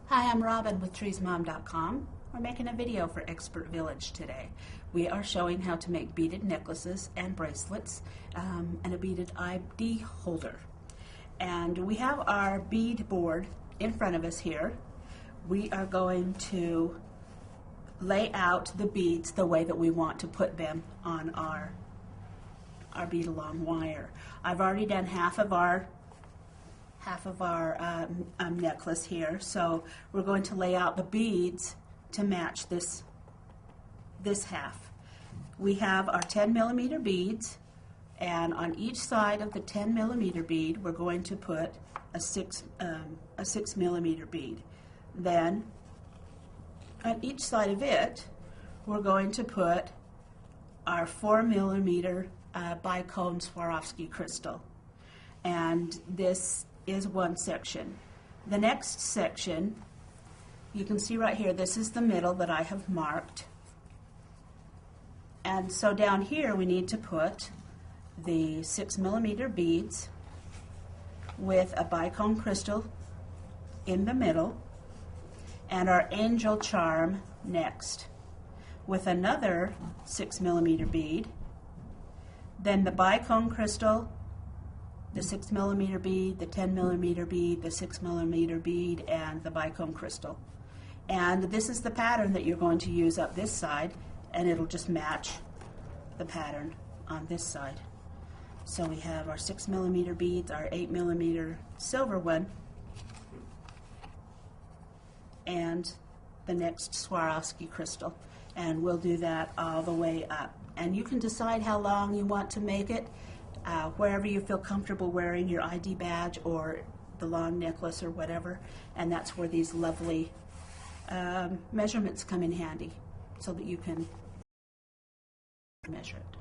Hi, I'm Robin with treesmom.com. We're making a video for Expert Village today. We are showing how to make beaded necklaces and bracelets and a beaded ID holder. And we have our bead board in front of us here. We are going to lay out the beads the way that we want to put them on our bead along wire. I've already done half of our necklace here, so we're going to lay out the beads to match this half. We have our 10mm beads, and on each side of the 10mm bead we're going to put a 6mm bead. Then on each side of it we're going to put our 4mm bicone Swarovski crystal, and this is one section. The next section, you can see right here, this is the middle that I have marked. And so down here we need to put the 6mm beads with a bicone crystal in the middle, and our angel charm next with another 6mm bead, then the bicone crystal, the 6mm bead, the 10mm bead, the 6mm bead, and the bicone crystal. And this is the pattern that you're going to use up this side, and it'll just match the pattern on this side. So we have our 6mm beads, our 8mm silver one, and the next Swarovski crystal. And we'll do that all the way up. And you can decide how long you want to make it, wherever you feel comfortable wearing your ID badge or the long necklace or whatever, and that's where these lovely measurements come in handy so that you can measure it.